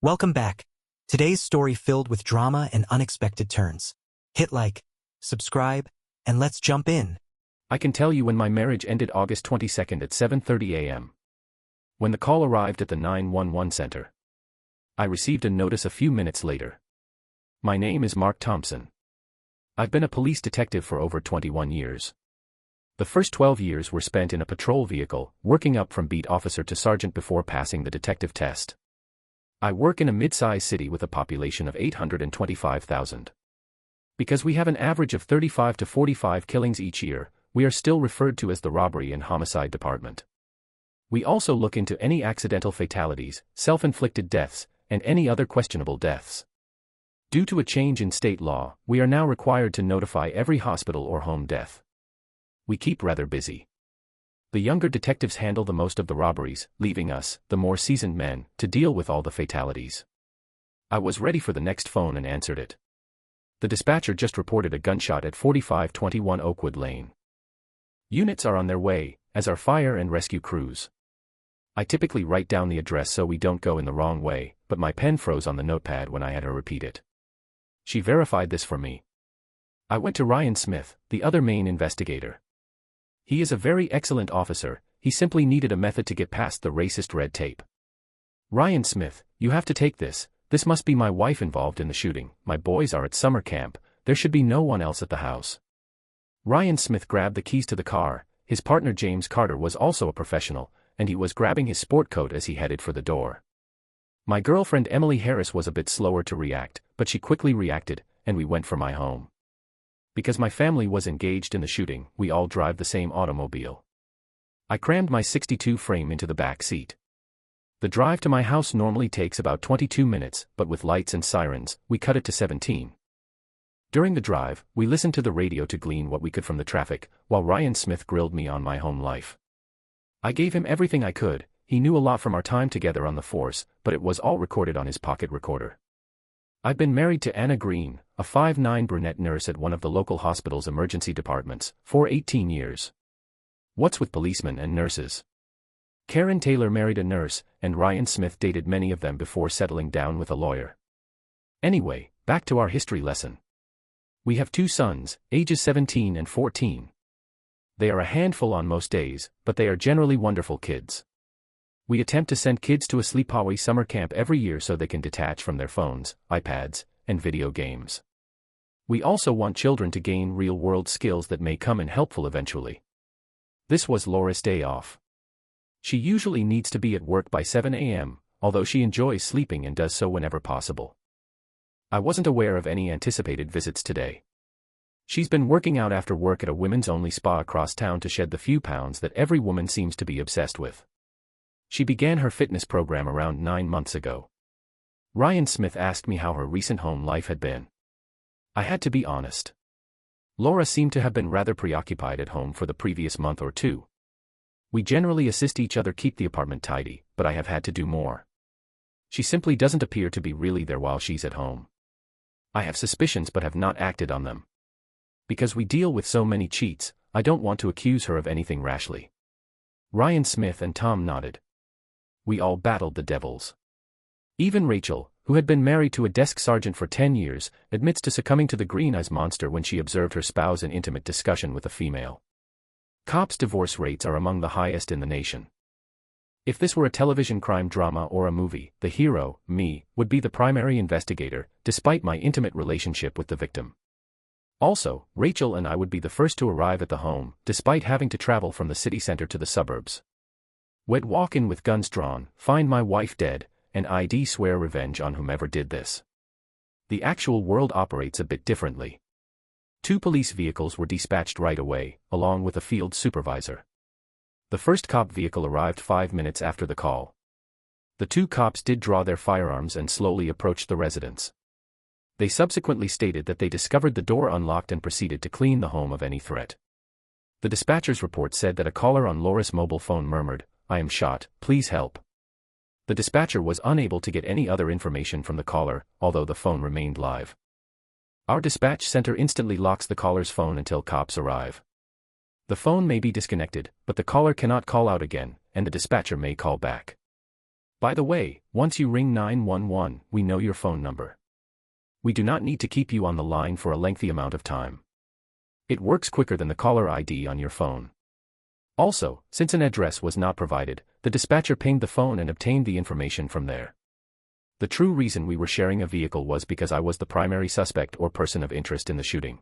Welcome back. Today's story filled with drama and unexpected turns. Hit like, subscribe, and let's jump in. I can tell you when my marriage ended August 22nd at 7:30 a.m. When the call arrived at the 911 center. I received a notice a few minutes later. My name is Mark Thompson. I've been a police detective for over 21 years. The first 12 years were spent in a patrol vehicle, working up from beat officer to sergeant before passing the detective test. I work in a mid-sized city with a population of 825,000. Because we have an average of 35 to 45 killings each year, we are still referred to as the Robbery and Homicide Department. We also look into any accidental fatalities, self-inflicted deaths, and any other questionable deaths. Due to a change in state law, we are now required to notify every hospital or home death. We keep rather busy. The younger detectives handle the most of the robberies, leaving us, the more seasoned men, to deal with all the fatalities. I was ready for the next phone and answered it. The dispatcher just reported a gunshot at 4521 Oakwood Lane. Units are on their way, as are fire and rescue crews. I typically write down the address so we don't go in the wrong way, but my pen froze on the notepad when I had her repeat it. She verified this for me. I went to Ryan Smith, the other main investigator. He is a very excellent officer, he simply needed a method to get past the racist red tape. Ryan Smith, you have to take this must be my wife involved in the shooting, my boys are at summer camp, there should be no one else at the house. Ryan Smith grabbed the keys to the car, his partner James Carter was also a professional, and he was grabbing his sport coat as he headed for the door. My girlfriend Emily Harris was a bit slower to react, but she quickly reacted, and we went for my home. Because my family was engaged in the shooting, we all drive the same automobile. I crammed my '62 frame into the back seat. The drive to my house normally takes about 22 minutes, but with lights and sirens, we cut it to 17. During the drive, we listened to the radio to glean what we could from the traffic, while Ryan Smith grilled me on my home life. I gave him everything I could, he knew a lot from our time together on the force, but it was all recorded on his pocket recorder. I've been married to Anna Green, a 5'9" brunette nurse at one of the local hospital's emergency departments, for 18 years. What's with policemen and nurses? Karen Taylor married a nurse, and Ryan Smith dated many of them before settling down with a lawyer. Anyway, back to our history lesson. We have two sons, ages 17 and 14. They are a handful on most days, but they are generally wonderful kids. We attempt to send kids to a sleepaway summer camp every year so they can detach from their phones, iPads, and video games. We also want children to gain real-world skills that may come in helpful eventually. This was Laura's day off. She usually needs to be at work by 7 a.m., although she enjoys sleeping and does so whenever possible. I wasn't aware of any anticipated visits today. She's been working out after work at a women's-only spa across town to shed the few pounds that every woman seems to be obsessed with. She began her fitness program around 9 months ago. Ryan Smith asked me how her recent home life had been. I had to be honest. Laura seemed to have been rather preoccupied at home for the previous month or two. We generally assist each other keep the apartment tidy, but I have had to do more. She simply doesn't appear to be really there while she's at home. I have suspicions but have not acted on them. Because we deal with so many cheats, I don't want to accuse her of anything rashly. Ryan Smith and Tom nodded. We all battled the devils. Even Rachel, who had been married to a desk sergeant for 10 years, admits to succumbing to the green-eyes monster when she observed her spouse in intimate discussion with a female. Cops' divorce rates are among the highest in the nation. If this were a television crime drama or a movie, the hero, me, would be the primary investigator, despite my intimate relationship with the victim. Also, Rachel and I would be the first to arrive at the home, despite having to travel from the city center to the suburbs. We'd walk in with guns drawn, find my wife dead, and I'd swear revenge on whomever did this. The actual world operates a bit differently. 2 police vehicles were dispatched right away, along with a field supervisor. The first cop vehicle arrived 5 minutes after the call. The 2 cops did draw their firearms and slowly approached the residence. They subsequently stated that they discovered the door unlocked and proceeded to clean the home of any threat. The dispatcher's report said that a caller on Laura's mobile phone murmured, "I am shot, please help." The dispatcher was unable to get any other information from the caller, although the phone remained live. Our dispatch center instantly locks the caller's phone until cops arrive. The phone may be disconnected, but the caller cannot call out again, and the dispatcher may call back. By the way, once you ring 911, we know your phone number. We do not need to keep you on the line for a lengthy amount of time. It works quicker than the caller ID on your phone. Also, since an address was not provided, the dispatcher pinged the phone and obtained the information from there. The true reason we were sharing a vehicle was because I was the primary suspect or person of interest in the shooting.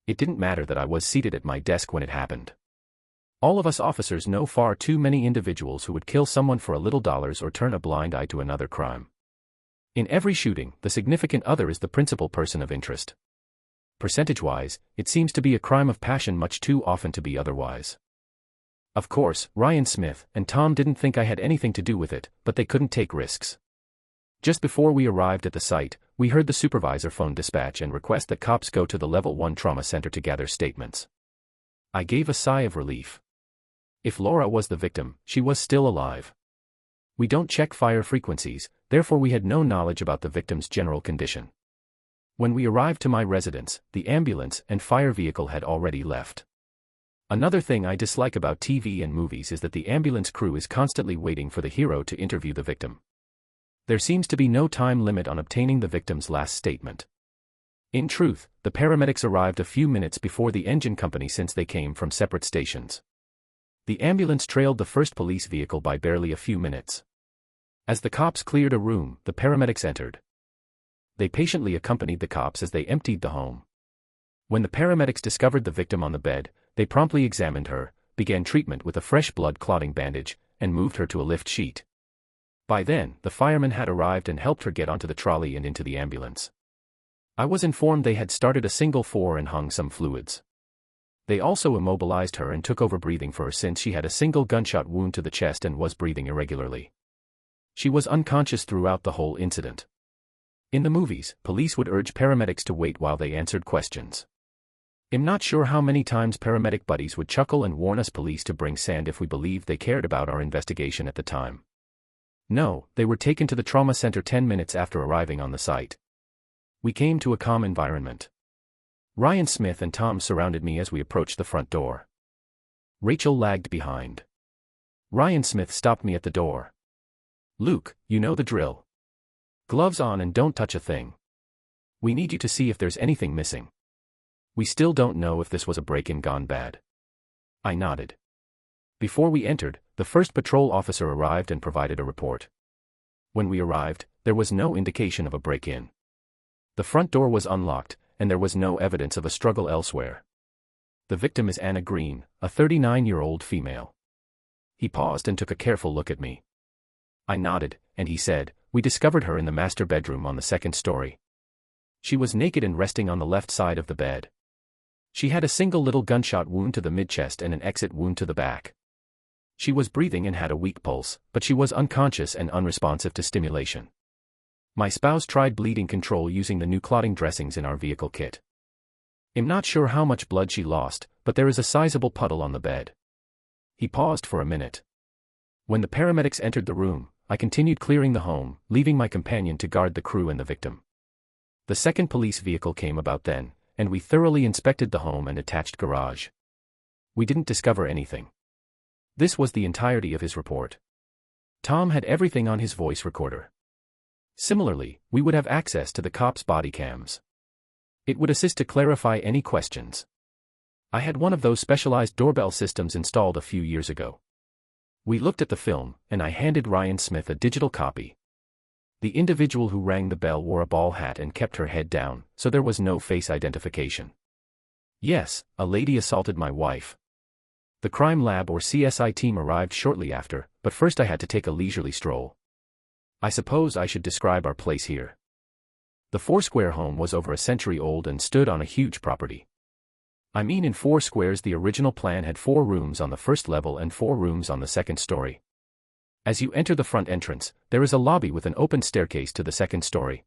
It didn't matter that I was seated at my desk when it happened. All of us officers know far too many individuals who would kill someone for a little dollars or turn a blind eye to another crime. In every shooting, the significant other is the principal person of interest. Percentage-wise, it seems to be a crime of passion much too often to be otherwise. Of course, Ryan Smith and Tom didn't think I had anything to do with it, but they couldn't take risks. Just before we arrived at the site, we heard the supervisor phone dispatch and request that cops go to the Level 1 Trauma Center to gather statements. I gave a sigh of relief. If Laura was the victim, she was still alive. We don't check fire frequencies, therefore we had no knowledge about the victim's general condition. When we arrived to my residence, the ambulance and fire vehicle had already left. Another thing I dislike about TV and movies is that the ambulance crew is constantly waiting for the hero to interview the victim. There seems to be no time limit on obtaining the victim's last statement. In truth, the paramedics arrived a few minutes before the engine company since they came from separate stations. The ambulance trailed the first police vehicle by barely a few minutes. As the cops cleared a room, the paramedics entered. They patiently accompanied the cops as they emptied the home. When the paramedics discovered the victim on the bed, they promptly examined her, began treatment with a fresh blood-clotting bandage, and moved her to a lift sheet. By then, the firemen had arrived and helped her get onto the trolley and into the ambulance. I was informed they had started a single 4 and hung some fluids. They also immobilized her and took over breathing for her since she had a single gunshot wound to the chest and was breathing irregularly. She was unconscious throughout the whole incident. In the movies, police would urge paramedics to wait while they answered questions. I'm not sure how many times paramedic buddies would chuckle and warn us police to bring sand if we believed they cared about our investigation at the time. No, they were taken to the trauma center 10 minutes after arriving on the site. We came to a calm environment. Ryan Smith and Tom surrounded me as we approached the front door. Rachel lagged behind. Ryan Smith stopped me at the door. "Luke, you know the drill. Gloves on and don't touch a thing. We need you to see if there's anything missing. We still don't know if this was a break-in gone bad." I nodded. Before we entered, the first patrol officer arrived and provided a report. When we arrived, there was no indication of a break-in. The front door was unlocked, and there was no evidence of a struggle elsewhere. The victim is Anna Green, a 39-year-old female. He paused and took a careful look at me. I nodded, and he said, "We discovered her in the master bedroom on the second story. She was naked and resting on the left side of the bed. She had a single little gunshot wound to the mid-chest and an exit wound to the back. She was breathing and had a weak pulse, but she was unconscious and unresponsive to stimulation. My spouse tried bleeding control using the new clotting dressings in our vehicle kit. I'm not sure how much blood she lost, but there is a sizable puddle on the bed." He paused for a minute. When the paramedics entered the room, I continued clearing the home, leaving my companion to guard the crew and the victim. The second police vehicle came about then, and we thoroughly inspected the home and attached garage. We didn't discover anything. This was the entirety of his report. Tom had everything on his voice recorder. Similarly, we would have access to the cops' body cams. It would assist to clarify any questions. I had one of those specialized doorbell systems installed a few years ago. We looked at the film, and I handed Ryan Smith a digital copy. The individual who rang the bell wore a ball hat and kept her head down, so there was no face identification. Yes, a lady assaulted my wife. The crime lab or CSI team arrived shortly after, but first I had to take a leisurely stroll. I suppose I should describe our place here. The Foursquare home was over a century old and stood on a huge property. I mean, in 4 squares the original plan had 4 rooms on the first level and 4 rooms on the second story. As you enter the front entrance, there is a lobby with an open staircase to the second story.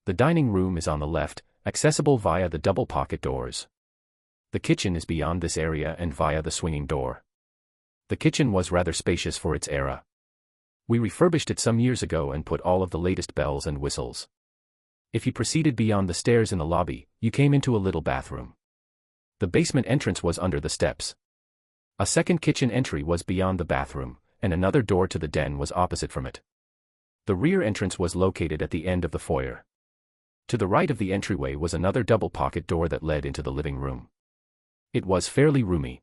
The dining room is on the left, accessible via the double pocket doors. The kitchen is beyond this area and via the swinging door. The kitchen was rather spacious for its era. We refurbished it some years ago and put all of the latest bells and whistles. If you proceeded beyond the stairs in the lobby, you came into a little bathroom. The basement entrance was under the steps. A second kitchen entry was beyond the bathroom, and another door to the den was opposite from it. The rear entrance was located at the end of the foyer. To the right of the entryway was another double pocket door that led into the living room. It was fairly roomy.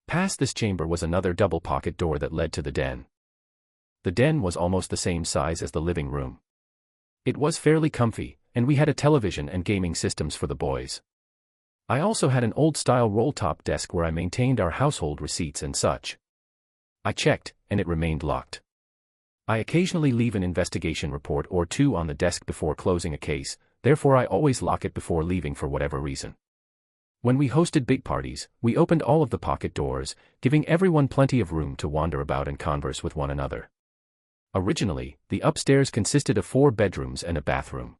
Past this chamber was another double pocket door that led to the den. The den was almost the same size as the living room. It was fairly comfy, and we had a television and gaming systems for the boys. I also had an old-style roll-top desk where I maintained our household receipts and such. I checked, and it remained locked. I occasionally leave an investigation report or two on the desk before closing a case, therefore I always lock it before leaving for whatever reason. When we hosted big parties, we opened all of the pocket doors, giving everyone plenty of room to wander about and converse with one another. Originally, the upstairs consisted of 4 bedrooms and a bathroom.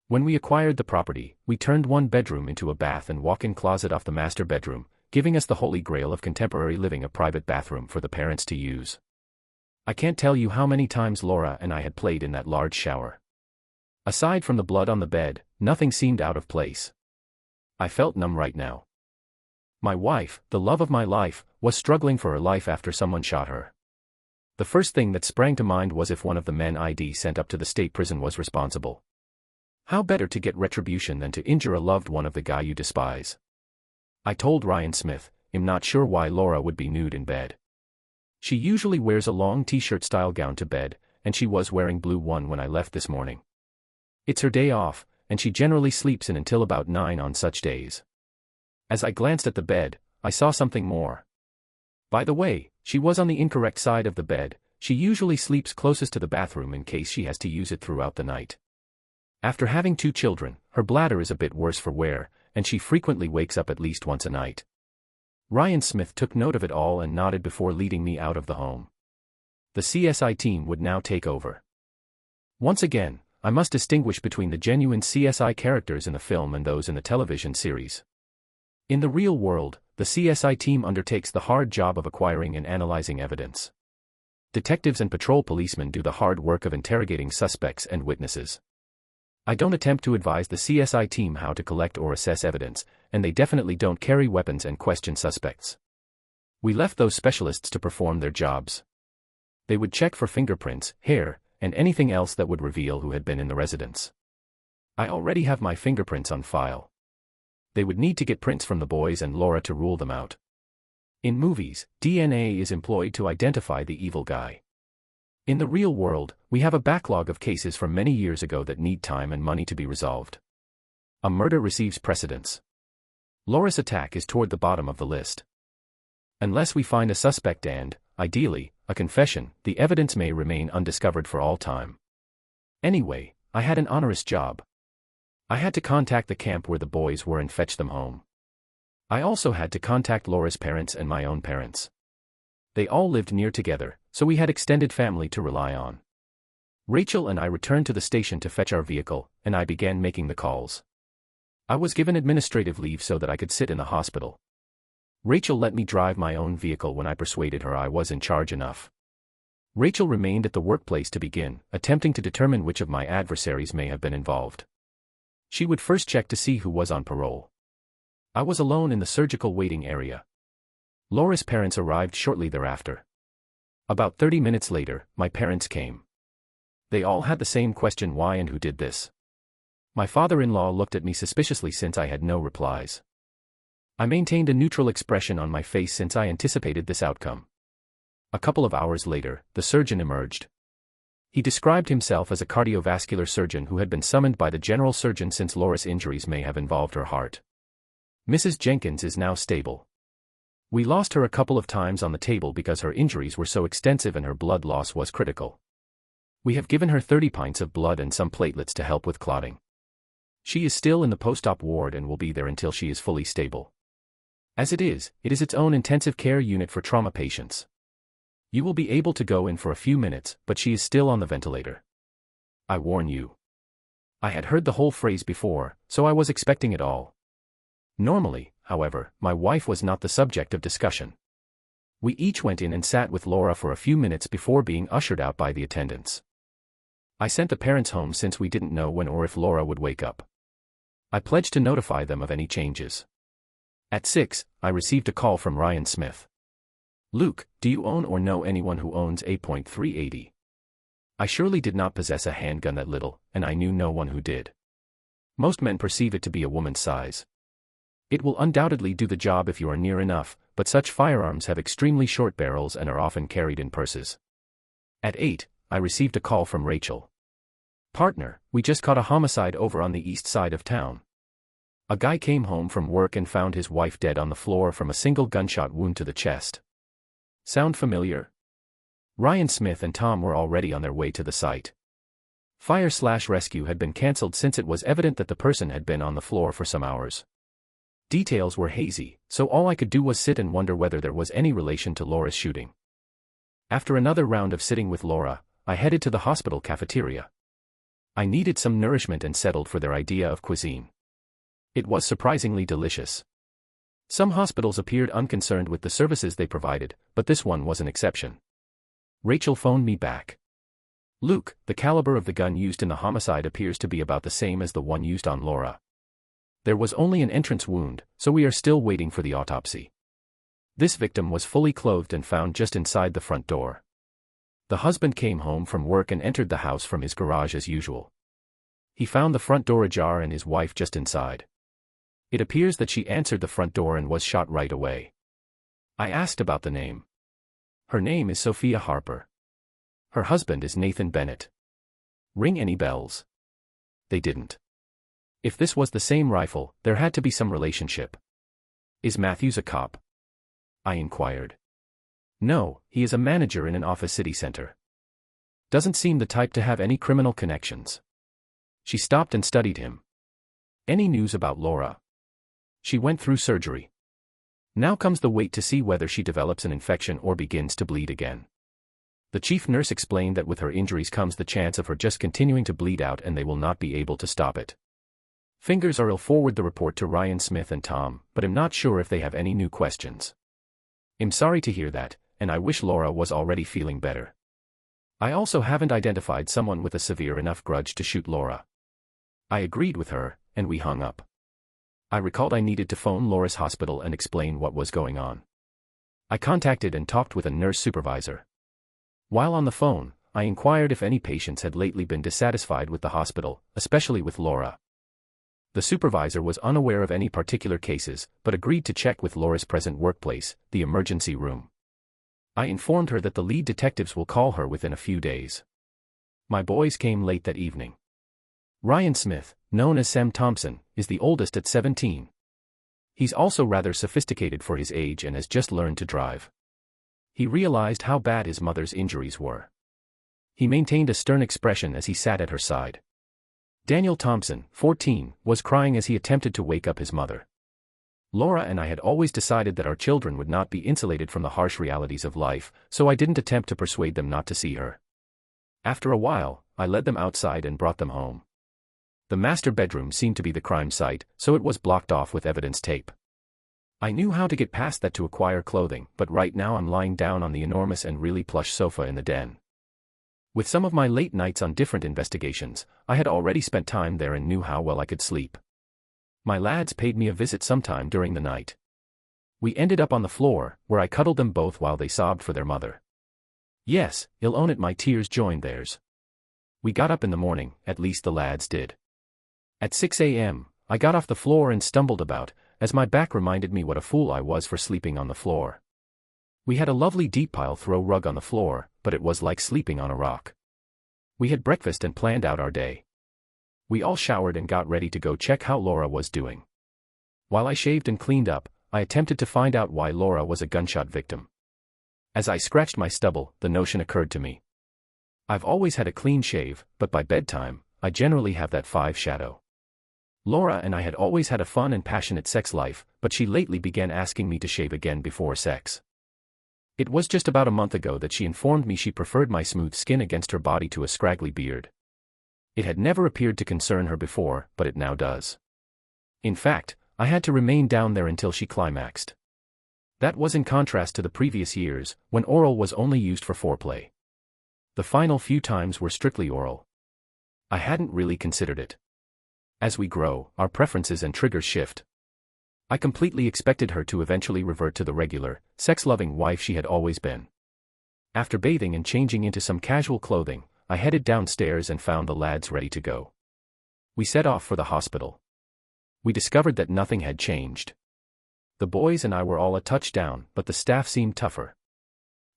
When we acquired the property, we turned one bedroom into a bath and walk-in closet off the master bedroom, giving us the holy grail of contemporary living, a private bathroom for the parents to use. I can't tell you how many times Laura and I had played in that large shower. Aside from the blood on the bed, nothing seemed out of place. I felt numb right now. My wife, the love of my life, was struggling for her life after someone shot her. The first thing that sprang to mind was if one of the men I'd sent up to the state prison was responsible. How better to get retribution than to injure a loved one of the guy you despise? I told Ryan Smith, I'm not sure why Laura would be nude in bed. She usually wears a long t-shirt style gown to bed, and she was wearing blue one when I left this morning. It's her day off, and she generally sleeps in until about 9 on such days. As I glanced at the bed, I saw something more. By the way, she was on the incorrect side of the bed. She usually sleeps closest to the bathroom in case she has to use it throughout the night. After having 2 children, her bladder is a bit worse for wear, and she frequently wakes up at least once a night. Ryan Smith took note of it all and nodded before leading me out of the home. The CSI team would now take over. Once again, I must distinguish between the genuine CSI characters in the film and those in the television series. In the real world, the CSI team undertakes the hard job of acquiring and analyzing evidence. Detectives and patrol policemen do the hard work of interrogating suspects and witnesses. I don't attempt to advise the CSI team how to collect or assess evidence, and they definitely don't carry weapons and question suspects. We left those specialists to perform their jobs. They would check for fingerprints, hair, and anything else that would reveal who had been in the residence. I already have my fingerprints on file. They would need to get prints from the boys and Laura to rule them out. In movies, DNA is employed to identify the evil guy. In the real world, we have a backlog of cases from many years ago that need time and money to be resolved. A murder receives precedence. Laura's attack is toward the bottom of the list. Unless we find a suspect and, ideally, a confession, the evidence may remain undiscovered for all time. Anyway, I had an onerous job. I had to contact the camp where the boys were and fetch them home. I also had to contact Laura's parents and my own parents. They all lived near together, so we had extended family to rely on. Rachel and I returned to the station to fetch our vehicle, and I began making the calls. I was given administrative leave so that I could sit in the hospital. Rachel let me drive my own vehicle when I persuaded her I was in charge enough. Rachel remained at the workplace to begin, attempting to determine which of my adversaries may have been involved. She would first check to see who was on parole. I was alone in the surgical waiting area. Laura's parents arrived shortly thereafter. About 30 minutes later, my parents came. They all had the same question: why and who did this? My father-in-law looked at me suspiciously since I had no replies. I maintained a neutral expression on my face since I anticipated this outcome. A couple of hours later, the surgeon emerged. He described himself as a cardiovascular surgeon who had been summoned by the general surgeon since Laura's injuries may have involved her heart. Mrs. Jenkins is now stable. We lost her a couple of times on the table because her injuries were so extensive and her blood loss was critical. We have given her 30 pints of blood and some platelets to help with clotting. She is still in the post-op ward and will be there until she is fully stable. As it is its own intensive care unit for trauma patients. You will be able to go in for a few minutes, but she is still on the ventilator. I warn you. I had heard the whole phrase before, so I was expecting it all. Normally, however, my wife was not the subject of discussion. We each went in and sat with Laura for a few minutes before being ushered out by the attendants. I sent the parents home since we didn't know when or if Laura would wake up. I pledged to notify them of any changes. At 6, I received a call from Ryan Smith. Luke, do you own or know anyone who owns a .380? I surely did not possess a handgun that little, and I knew no one who did. Most men perceive it to be a woman's size. It will undoubtedly do the job if you are near enough, but such firearms have extremely short barrels and are often carried in purses. At 8, I received a call from Rachel. "Partner, we just caught a homicide over on the east side of town. A guy came home from work and found his wife dead on the floor from a single gunshot wound to the chest." Sound familiar? Ryan Smith and Tom were already on their way to the site. Fire/rescue had been cancelled since it was evident that the person had been on the floor for some hours. Details were hazy, so all I could do was sit and wonder whether there was any relation to Laura's shooting. After another round of sitting with Laura, I headed to the hospital cafeteria. I needed some nourishment and settled for their idea of cuisine. It was surprisingly delicious. Some hospitals appeared unconcerned with the services they provided, but this one was an exception. Rachel phoned me back. "Luke, the caliber of the gun used in the homicide appears to be about the same as the one used on Laura. There was only an entrance wound, so we are still waiting for the autopsy. This victim was fully clothed and found just inside the front door. The husband came home from work and entered the house from his garage as usual. He found the front door ajar and his wife just inside. It appears that she answered the front door and was shot right away. I asked about the name. Her name is Sophia Harper. Her husband is Nathan Bennett. Ring any bells?" They didn't. If this was the same rifle, there had to be some relationship. "Is Matthews a cop?" I inquired. "No, he is a manager in an office city center. Doesn't seem the type to have any criminal connections." She stopped and studied him. "Any news about Laura?" "She went through surgery. Now comes the wait to see whether she develops an infection or begins to bleed again. The chief nurse explained that with her injuries comes the chance of her just continuing to bleed out and they will not be able to stop it. Fingers are. I'll forward the report to Ryan Smith and Tom, but I'm not sure if they have any new questions. I'm sorry to hear that, and I wish Laura was already feeling better. I also haven't identified someone with a severe enough grudge to shoot Laura." I agreed with her, and we hung up. I recalled I needed to phone Laura's hospital and explain what was going on. I contacted and talked with a nurse supervisor. While on the phone, I inquired if any patients had lately been dissatisfied with the hospital, especially with Laura. The supervisor was unaware of any particular cases, but agreed to check with Laura's present workplace, the emergency room. I informed her that the lead detectives will call her within a few days. My boys came late that evening. Ryan Smith, known as Sam Thompson, is the oldest at 17. He's also rather sophisticated for his age and has just learned to drive. He realized how bad his mother's injuries were. He maintained a stern expression as he sat at her side. Daniel Thompson, 14, was crying as he attempted to wake up his mother. Laura and I had always decided that our children would not be insulated from the harsh realities of life, so I didn't attempt to persuade them not to see her. After a while, I led them outside and brought them home. The master bedroom seemed to be the crime site, so it was blocked off with evidence tape. I knew how to get past that to acquire clothing, but right now I'm lying down on the enormous and really plush sofa in the den. With some of my late nights on different investigations, I had already spent time there and knew how well I could sleep. My lads paid me a visit sometime during the night. We ended up on the floor, where I cuddled them both while they sobbed for their mother. Yes, I'll own it, my tears joined theirs. We got up in the morning, at least the lads did. At 6 a.m., I got off the floor and stumbled about, as my back reminded me what a fool I was for sleeping on the floor. We had a lovely deep pile throw rug on the floor, but it was like sleeping on a rock. We had breakfast and planned out our day. We all showered and got ready to go check how Laura was doing. While I shaved and cleaned up, I attempted to find out why Laura was a gunshot victim. As I scratched my stubble, the notion occurred to me. I've always had a clean shave, but by bedtime, I generally have that 5 shadow. Laura and I had always had a fun and passionate sex life, but she lately began asking me to shave again before sex. It was just about a month ago that she informed me she preferred my smooth skin against her body to a scraggly beard. It had never appeared to concern her before, but it now does. In fact, I had to remain down there until she climaxed. That was in contrast to the previous years, when oral was only used for foreplay. The final few times were strictly oral. I hadn't really considered it. As we grow, our preferences and triggers shift. I completely expected her to eventually revert to the regular, sex-loving wife she had always been. After bathing and changing into some casual clothing, I headed downstairs and found the lads ready to go. We set off for the hospital. We discovered that nothing had changed. The boys and I were all a touch down, but the staff seemed tougher.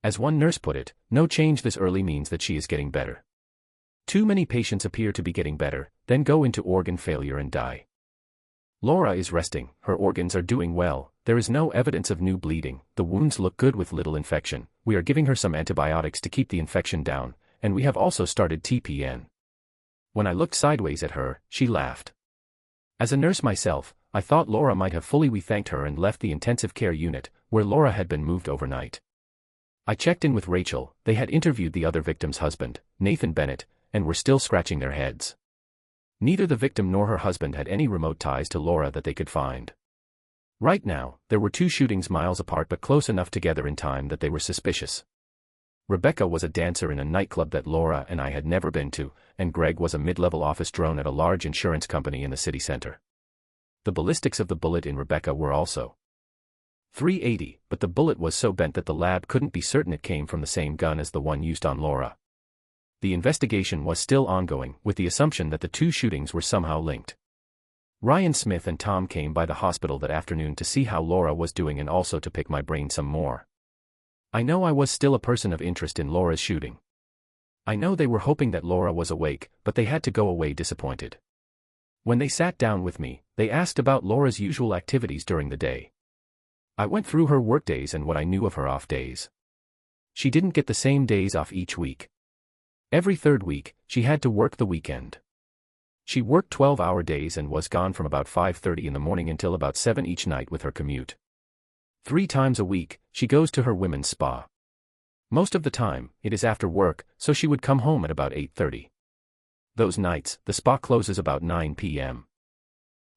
As one nurse put it, no change this early means that she is getting better. Too many patients appear to be getting better, then go into organ failure and die. Laura is resting, her organs are doing well, there is no evidence of new bleeding, the wounds look good with little infection, we are giving her some antibiotics to keep the infection down, and we have also started TPN. When I looked sideways at her, she laughed. As a nurse myself, I thought Laura might have fully thanked her and left the intensive care unit, where Laura had been moved overnight. I checked in with Rachel, they had interviewed the other victim's husband, Nathan Bennett, and were still scratching their heads. Neither the victim nor her husband had any remote ties to Laura that they could find. Right now, there were 2 shootings miles apart but close enough together in time that they were suspicious. Rebecca was a dancer in a nightclub that Laura and I had never been to, and Greg was a mid-level office drone at a large insurance company in the city center. The ballistics of the bullet in Rebecca were also 380, but the bullet was so bent that the lab couldn't be certain it came from the same gun as the one used on Laura. The investigation was still ongoing, with the assumption that the 2 shootings were somehow linked. Ryan Smith and Tom came by the hospital that afternoon to see how Laura was doing and also to pick my brain some more. I know I was still a person of interest in Laura's shooting. I know they were hoping that Laura was awake, but they had to go away disappointed. When they sat down with me, they asked about Laura's usual activities during the day. I went through her workdays and what I knew of her off days. She didn't get the same days off each week. Every 3rd week, she had to work the weekend. She worked 12-hour days and was gone from about 5:30 in the morning until about 7 each night with her commute. 3 times a week, she goes to her women's spa. Most of the time, it is after work, so she would come home at about 8:30. Those nights, the spa closes about 9 p.m.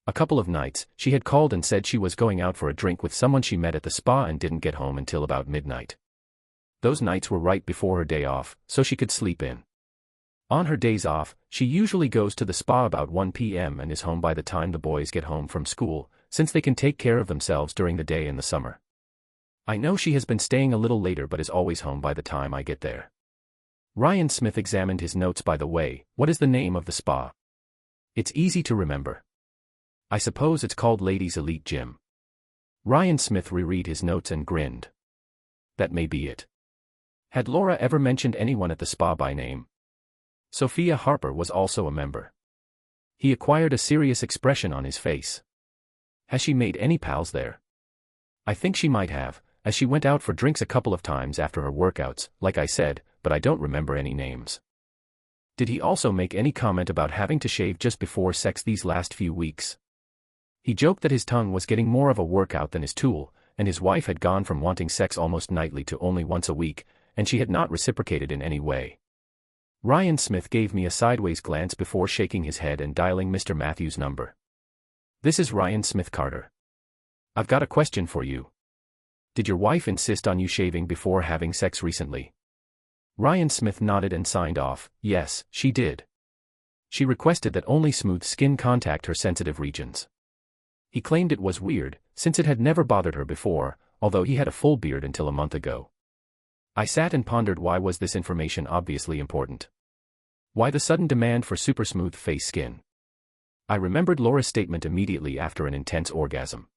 A couple of nights, she had called and said she was going out for a drink with someone she met at the spa and didn't get home until about midnight. Those nights were right before her day off, so she could sleep in. On her days off, she usually goes to the spa about 1 p.m. and is home by the time the boys get home from school, since they can take care of themselves during the day in the summer. I know she has been staying a little later but is always home by the time I get there. Ryan Smith examined his notes. By the way, what is the name of the spa? It's easy to remember. I suppose it's called Ladies Elite Gym. Ryan Smith reread his notes and grinned. That may be it. Had Laura ever mentioned anyone at the spa by name? Sophia Harper was also a member. He acquired a serious expression on his face. Has she made any pals there? I think she might have, as she went out for drinks a couple of times after her workouts, like I said, but I don't remember any names. Did he also make any comment about having to shave just before sex these last few weeks? He joked that his tongue was getting more of a workout than his tool, and his wife had gone from wanting sex almost nightly to only once a week, and she had not reciprocated in any way. Ryan Smith gave me a sideways glance before shaking his head and dialing Mr. Matthews' number. This is Ryan Smith Carter. I've got a question for you. Did your wife insist on you shaving before having sex recently? Ryan Smith nodded and signed off. Yes, she did. She requested that only smooth skin contact her sensitive regions. He claimed it was weird, since it had never bothered her before, although he had a full beard until a month ago. I sat and pondered why was this information obviously important. Why the sudden demand for super smooth face skin? I remembered Laura's statement immediately after an intense orgasm.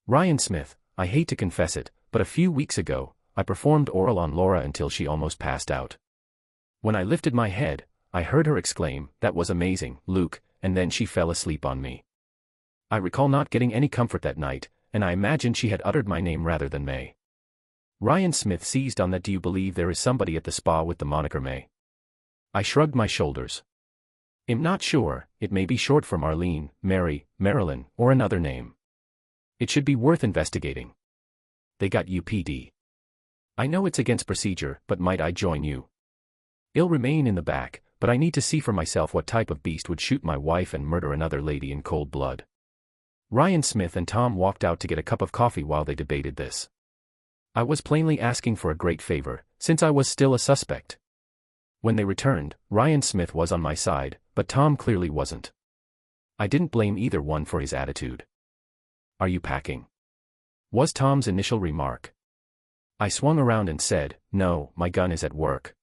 Ryan Smith, I hate to confess it, but a few weeks ago, I performed oral on Laura until she almost passed out. When I lifted my head, I heard her exclaim, "That was amazing, Luke," and then she fell asleep on me. I recall not getting any comfort that night, and I imagined she had uttered my name rather than May. Ryan Smith seized on that. Do you believe there is somebody at the spa with the moniker May? I shrugged my shoulders. I'm not sure, it may be short for Marlene, Mary, Marilyn, or another name. It should be worth investigating. They got UPD. I know it's against procedure, but might I join you? I'll remain in the back, but I need to see for myself what type of beast would shoot my wife and murder another lady in cold blood. Ryan Smith and Tom walked out to get a cup of coffee while they debated this. I was plainly asking for a great favor, since I was still a suspect. When they returned, Ryan Smith was on my side, but Tom clearly wasn't. I didn't blame either one for his attitude. Are you packing? Was Tom's initial remark. I swung around and said, no, my gun is at work.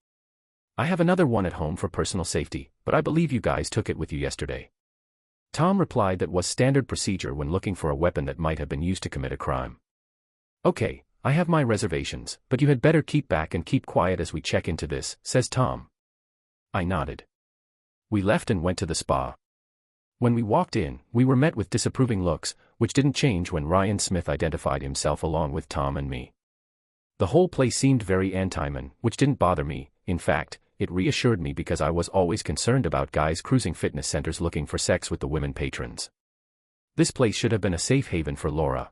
I have another one at home for personal safety, but I believe you guys took it with you yesterday. Tom replied that was standard procedure when looking for a weapon that might have been used to commit a crime. Okay, I have my reservations, but you had better keep back and keep quiet as we check into this, says Tom. I nodded. We left and went to the spa. When we walked in, we were met with disapproving looks, which didn't change when Ryan Smith identified himself along with Tom and me. The whole place seemed very anti-men, which didn't bother me. In fact, it reassured me because I was always concerned about guys cruising fitness centers looking for sex with the women patrons. This place should have been a safe haven for Laura.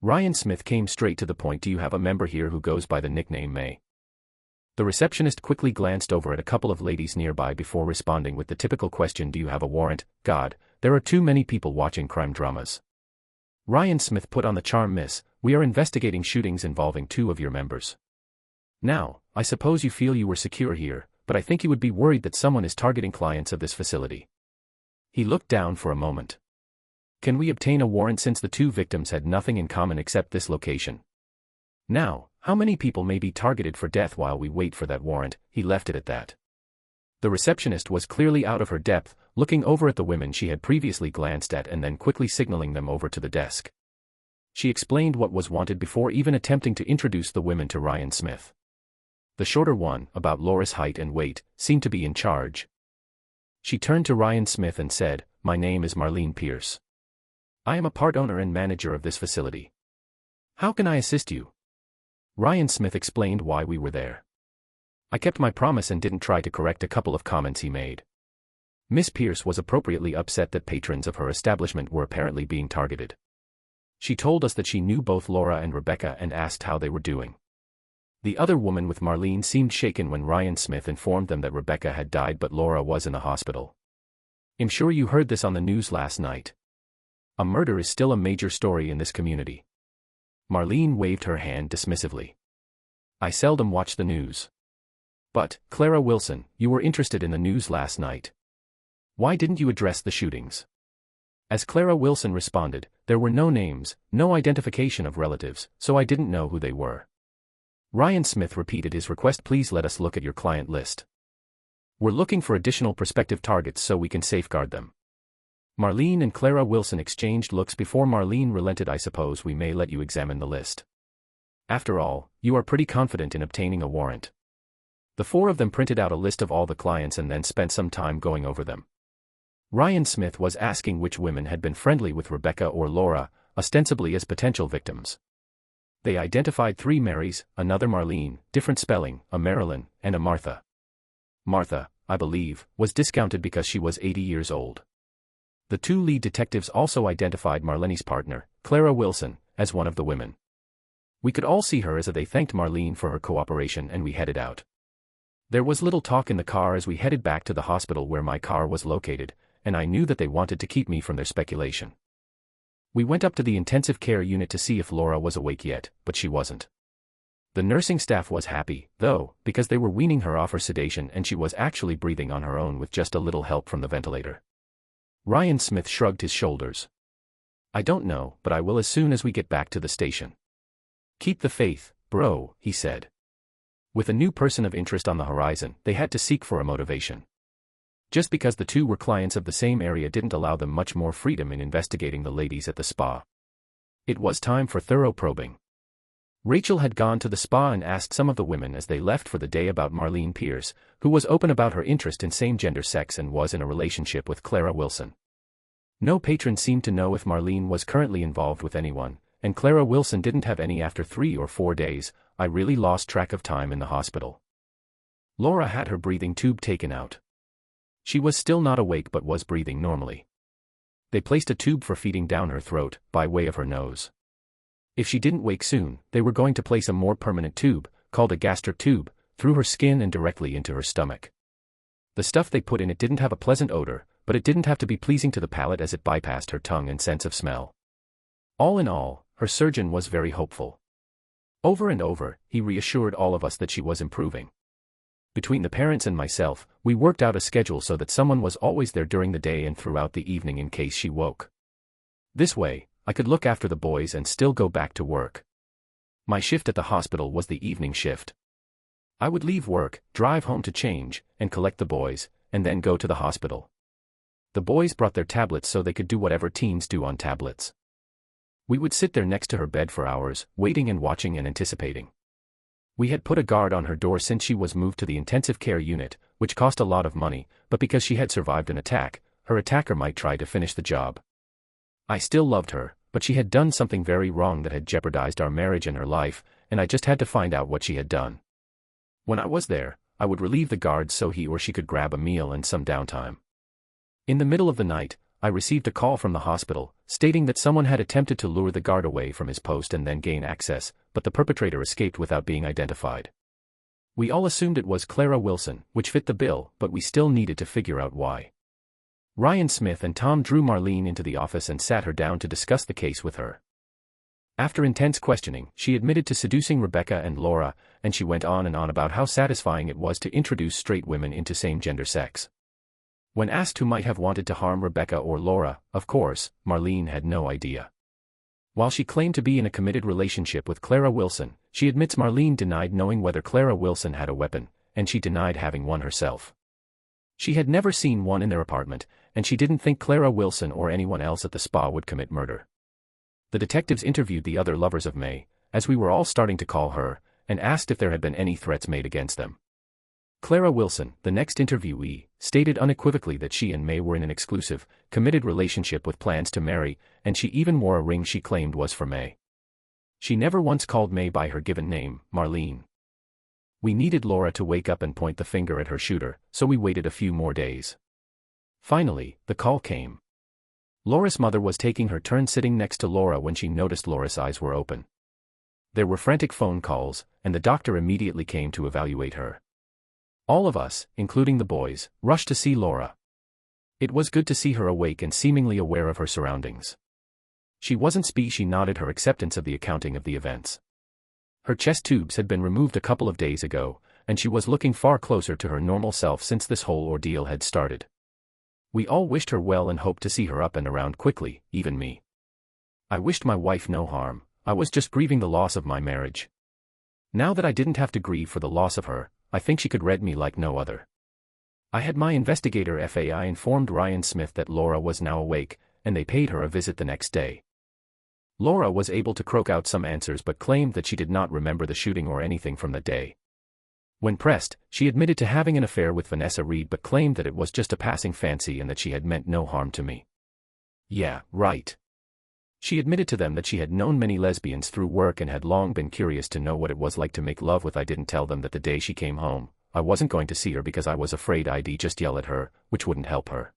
Ryan Smith came straight to the point. Do you have a member here who goes by the nickname May? The receptionist quickly glanced over at a couple of ladies nearby before responding with the typical question, do you have a warrant? God, there are too many people watching crime dramas. Ryan Smith put on the charm, miss, we are investigating shootings involving 2 of your members. Now, I suppose you feel you were secure here, but I think you would be worried that someone is targeting clients of this facility. He looked down for a moment. Can we obtain a warrant since the 2 victims had nothing in common except this location? Now, how many people may be targeted for death while we wait for that warrant? He left it at that. The receptionist was clearly out of her depth, looking over at the women she had previously glanced at and then quickly signaling them over to the desk. She explained what was wanted before even attempting to introduce the women to Ryan Smith. The shorter one, about Laura's height and weight, seemed to be in charge. She turned to Ryan Smith and said, my name is Marlene Pierce. I am a part owner and manager of this facility. How can I assist you? Ryan Smith explained why we were there. I kept my promise and didn't try to correct a couple of comments he made. Miss Pierce was appropriately upset that patrons of her establishment were apparently being targeted. She told us that she knew both Laura and Rebecca and asked how they were doing. The other woman with Marlene seemed shaken when Ryan Smith informed them that Rebecca had died but Laura was in the hospital. I'm sure you heard this on the news last night. A murder is still a major story in this community. Marlene waved her hand dismissively. I seldom watch the news. But, Clara Wilson, you were interested in the news last night. Why didn't you address the shootings? As Clara Wilson responded, there were no names, no identification of relatives, so I didn't know who they were. Ryan Smith repeated his request, please let us look at your client list. We're looking for additional prospective targets so we can safeguard them. Marlene and Clara Wilson exchanged looks before Marlene relented. I suppose we may let you examine the list. After all, you are pretty confident in obtaining a warrant. The 4 of them printed out a list of all the clients and then spent some time going over them. Ryan Smith was asking which women had been friendly with Rebecca or Laura, ostensibly as potential victims. They identified 3 Marys, another Marlene, different spelling, a Marilyn, and a Martha. Martha, I believe, was discounted because she was 80 years old. The 2 lead detectives also identified Marlene's partner, Clara Wilson, as one of the women. We could all see her as they thanked Marlene for her cooperation and we headed out. There was little talk in the car as we headed back to the hospital where my car was located, and I knew that they wanted to keep me from their speculation. We went up to the intensive care unit to see if Laura was awake yet, but she wasn't. The nursing staff was happy, though, because they were weaning her off her sedation and she was actually breathing on her own with just a little help from the ventilator. Ryan Smith shrugged his shoulders. I don't know, but I will as soon as we get back to the station. Keep the faith, bro, he said. With a new person of interest on the horizon, they had to seek for a motivation. Just because the 2 were clients of the same area didn't allow them much more freedom in investigating the ladies at the spa. It was time for thorough probing. Rachel had gone to the spa and asked some of the women as they left for the day about Marlene Pierce, who was open about her interest in same-gender sex and was in a relationship with Clara Wilson. No patron seemed to know if Marlene was currently involved with anyone, and Clara Wilson didn't have any after 3 or 4 days. I really lost track of time in the hospital. Laura had her breathing tube taken out. She was still not awake but was breathing normally. They placed a tube for feeding down her throat, by way of her nose. If she didn't wake soon, they were going to place a more permanent tube, called a gastric tube, through her skin and directly into her stomach. The stuff they put in it didn't have a pleasant odor, but it didn't have to be pleasing to the palate as it bypassed her tongue and sense of smell. All in all, her surgeon was very hopeful. Over and over, he reassured all of us that she was improving. Between the parents and myself, we worked out a schedule so that someone was always there during the day and throughout the evening in case she woke. This way, I could look after the boys and still go back to work. My shift at the hospital was the evening shift. I would leave work, drive home to change, and collect the boys, and then go to the hospital. The boys brought their tablets so they could do whatever teens do on tablets. We would sit there next to her bed for hours, waiting and watching and anticipating. We had put a guard on her door since she was moved to the intensive care unit, which cost a lot of money, but because she had survived an attack, her attacker might try to finish the job. I still loved her, but she had done something very wrong that had jeopardized our marriage and her life, and I just had to find out what she had done. When I was there, I would relieve the guards so he or she could grab a meal and some downtime. In the middle of the night, I received a call from the hospital, stating that someone had attempted to lure the guard away from his post and then gain access, but the perpetrator escaped without being identified. We all assumed it was Clara Wilson, which fit the bill, but we still needed to figure out why. Ryan Smith and Tom drew Marlene into the office and sat her down to discuss the case with her. After intense questioning, she admitted to seducing Rebecca and Laura, and she went on and on about how satisfying it was to introduce straight women into same-gender sex. When asked who might have wanted to harm Rebecca or Laura, of course, Marlene had no idea. While she claimed to be in a committed relationship with Clara Wilson, she admits Marlene denied knowing whether Clara Wilson had a weapon, and she denied having one herself. She had never seen one in their apartment, and she didn't think Clara Wilson or anyone else at the spa would commit murder. The detectives interviewed the other lovers of May, as we were all starting to call her, and asked if there had been any threats made against them. Clara Wilson, the next interviewee, stated unequivocally that she and May were in an exclusive, committed relationship with plans to marry, and she even wore a ring she claimed was for May. She never once called May by her given name, Marlene. We needed Laura to wake up and point the finger at her shooter, so we waited a few more days. Finally, the call came. Laura's mother was taking her turn sitting next to Laura when she noticed Laura's eyes were open. There were frantic phone calls, and the doctor immediately came to evaluate her. All of us, including the boys, rushed to see Laura. It was good to see her awake and seemingly aware of her surroundings. She wasn't she nodded her acceptance of the accounting of the events. Her chest tubes had been removed a couple of days ago, and she was looking far closer to her normal self since this whole ordeal had started. We all wished her well and hoped to see her up and around quickly, even me. I wished my wife no harm. I was just grieving the loss of my marriage. Now that I didn't have to grieve for the loss of her, I think she could read me like no other. I had my investigator FAI informed Ryan Smith that Laura was now awake, and they paid her a visit the next day. Laura was able to croak out some answers but claimed that she did not remember the shooting or anything from that day. When pressed, she admitted to having an affair with Vanessa Reed but claimed that it was just a passing fancy and that she had meant no harm to me. Yeah, right. She admitted to them that she had known many lesbians through work and had long been curious to know what it was like to make love with. I didn't tell them that the day she came home, I wasn't going to see her because I was afraid I'd just yell at her, which wouldn't help her.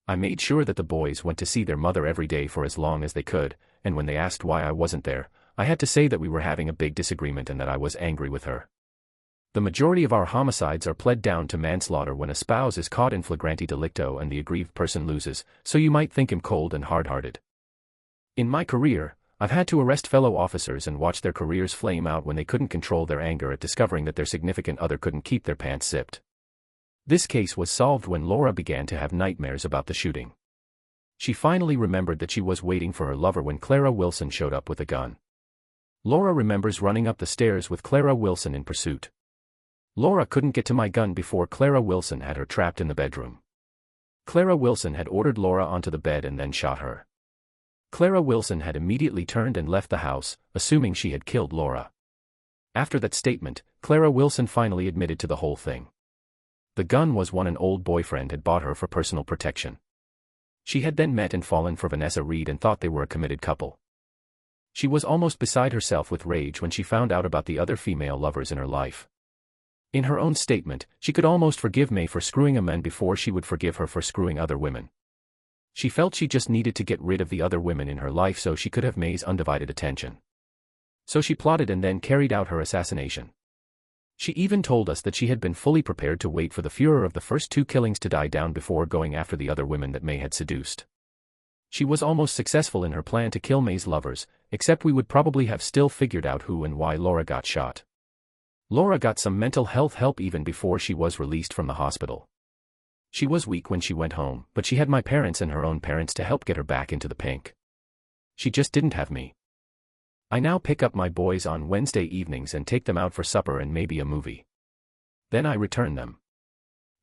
I made sure that the boys went to see their mother every day for as long as they could, and when they asked why I wasn't there, I had to say that we were having a big disagreement and that I was angry with her. The majority of our homicides are pled down to manslaughter when a spouse is caught in flagrante delicto and the aggrieved person loses, so you might think him cold and hard-hearted. In my career, I've had to arrest fellow officers and watch their careers flame out when they couldn't control their anger at discovering that their significant other couldn't keep their pants zipped. This case was solved when Laura began to have nightmares about the shooting. She finally remembered that she was waiting for her lover when Clara Wilson showed up with a gun. Laura remembers running up the stairs with Clara Wilson in pursuit. Laura couldn't get to my gun before Clara Wilson had her trapped in the bedroom. Clara Wilson had ordered Laura onto the bed and then shot her. Clara Wilson had immediately turned and left the house, assuming she had killed Laura. After that statement, Clara Wilson finally admitted to the whole thing. The gun was one an old boyfriend had bought her for personal protection. She had then met and fallen for Vanessa Reed and thought they were a committed couple. She was almost beside herself with rage when she found out about the other female lovers in her life. In her own statement, she could almost forgive May for screwing a man before she would forgive her for screwing other women. She felt she just needed to get rid of the other women in her life so she could have May's undivided attention. So she plotted and then carried out her assassination. She even told us that she had been fully prepared to wait for the furor of the first two killings to die down before going after the other women that May had seduced. She was almost successful in her plan to kill May's lovers, except we would probably have still figured out who and why Laura got shot. Laura got some mental health help even before she was released from the hospital. She was weak when she went home, but she had my parents and her own parents to help get her back into the pink. She just didn't have me. I now pick up my boys on Wednesday evenings and take them out for supper and maybe a movie. Then I return them.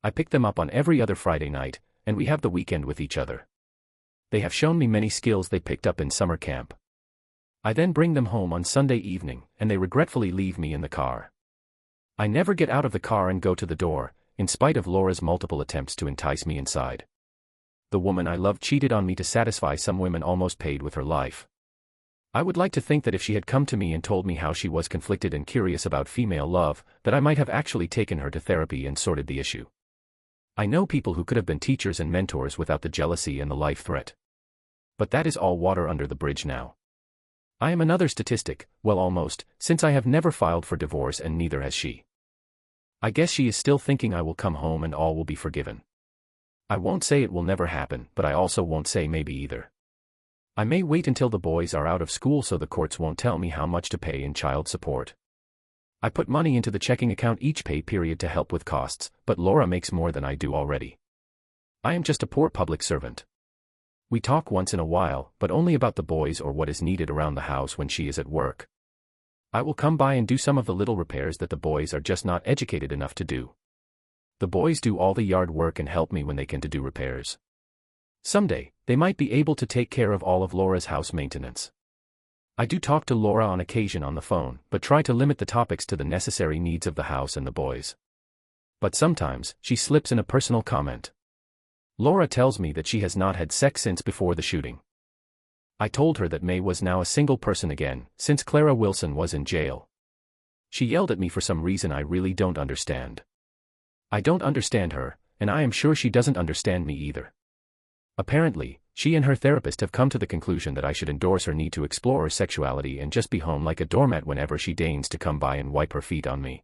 I pick them up on every other Friday night, and we have the weekend with each other. They have shown me many skills they picked up in summer camp. I then bring them home on Sunday evening, and they regretfully leave me in the car. I never get out of the car and go to the door, in spite of Laura's multiple attempts to entice me inside. The woman I love cheated on me to satisfy some women almost paid with her life. I would like to think that if she had come to me and told me how she was conflicted and curious about female love, that I might have actually taken her to therapy and sorted the issue. I know people who could have been teachers and mentors without the jealousy and the life threat. But that is all water under the bridge now. I am another statistic, well almost, since I have never filed for divorce and neither has she. I guess she is still thinking I will come home and all will be forgiven. I won't say it will never happen, but I also won't say maybe either. I may wait until the boys are out of school so the courts won't tell me how much to pay in child support. I put money into the checking account each pay period to help with costs, but Laura makes more than I do already. I am just a poor public servant. We talk once in a while, but only about the boys or what is needed around the house when she is at work. I will come by and do some of the little repairs that the boys are just not educated enough to do. The boys do all the yard work and help me when they can to do repairs. Someday, they might be able to take care of all of Laura's house maintenance. I do talk to Laura on occasion on the phone, but try to limit the topics to the necessary needs of the house and the boys. But sometimes, she slips in a personal comment. Laura tells me that she has not had sex since before the shooting. I told her that May was now a single person again, since Clara Wilson was in jail. She yelled at me for some reason I really don't understand. I don't understand her, and I am sure she doesn't understand me either. Apparently, she and her therapist have come to the conclusion that I should endorse her need to explore her sexuality and just be home like a doormat whenever she deigns to come by and wipe her feet on me.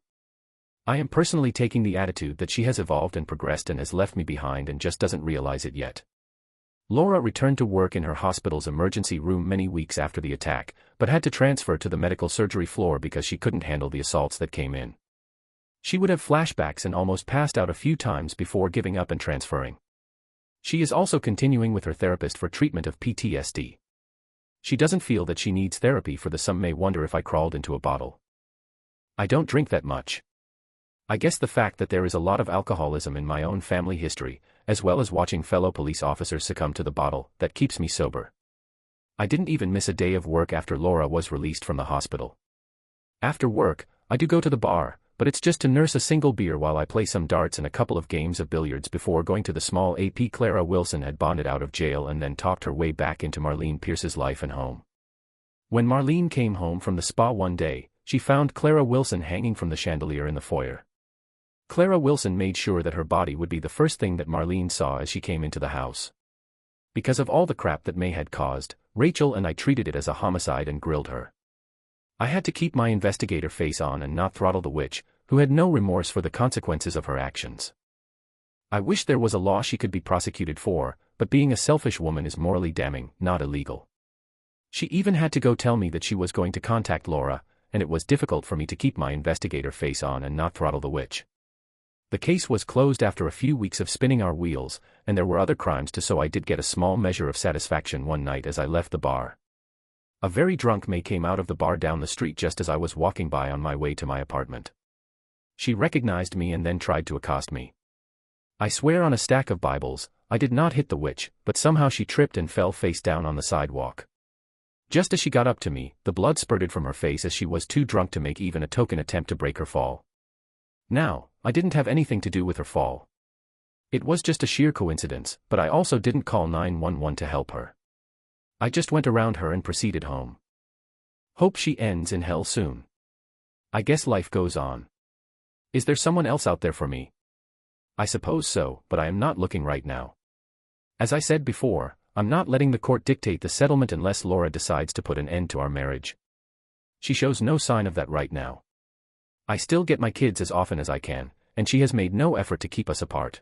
I am personally taking the attitude that she has evolved and progressed and has left me behind and just doesn't realize it yet. Laura returned to work in her hospital's emergency room many weeks after the attack, but had to transfer to the medical surgery floor because she couldn't handle the assaults that came in. She would have flashbacks and almost passed out a few times before giving up and transferring. She is also continuing with her therapist for treatment of PTSD. She doesn't feel that she needs therapy for the some may wonder if I crawled into a bottle. I don't drink that much. I guess the fact that there is a lot of alcoholism in my own family history, as well as watching fellow police officers succumb to the bottle, that keeps me sober. I didn't even miss a day of work after Laura was released from the hospital. After work, I do go to the bar, but it's just to nurse a single beer while I play some darts and a couple of games of billiards before going to the small AP. Clara Wilson had bonded out of jail and then talked her way back into Marlene Pierce's life and home. When Marlene came home from the spa one day, she found Clara Wilson hanging from the chandelier in the foyer. Clara Wilson made sure that her body would be the first thing that Marlene saw as she came into the house. Because of all the crap that May had caused, Rachel and I treated it as a homicide and grilled her. I had to keep my investigator face on and not throttle the witch, who had no remorse for the consequences of her actions. I wish there was a law she could be prosecuted for, but being a selfish woman is morally damning, not illegal. She even had to go tell me that she was going to contact Laura, and it was difficult for me to keep my investigator face on and not throttle the witch. The case was closed after a few weeks of spinning our wheels, and there were other crimes too, so I did get a small measure of satisfaction one night as I left the bar. A very drunk May came out of the bar down the street just as I was walking by on my way to my apartment. She recognized me and then tried to accost me. I swear on a stack of Bibles, I did not hit the witch, but somehow she tripped and fell face down on the sidewalk. Just as she got up to me, the blood spurted from her face as she was too drunk to make even a token attempt to break her fall. Now, I didn't have anything to do with her fall. It was just a sheer coincidence, but I also didn't call 911 to help her. I just went around her and proceeded home. Hope she ends in hell soon. I guess life goes on. Is there someone else out there for me? I suppose so, but I am not looking right now. As I said before, I'm not letting the court dictate the settlement unless Laura decides to put an end to our marriage. She shows no sign of that right now. I still get my kids as often as I can, and she has made no effort to keep us apart.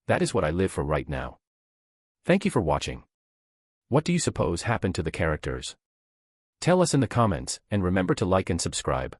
That is what I live for right now. Thank you for watching. What do you suppose happened to the characters? Tell us in the comments, and remember to like and subscribe.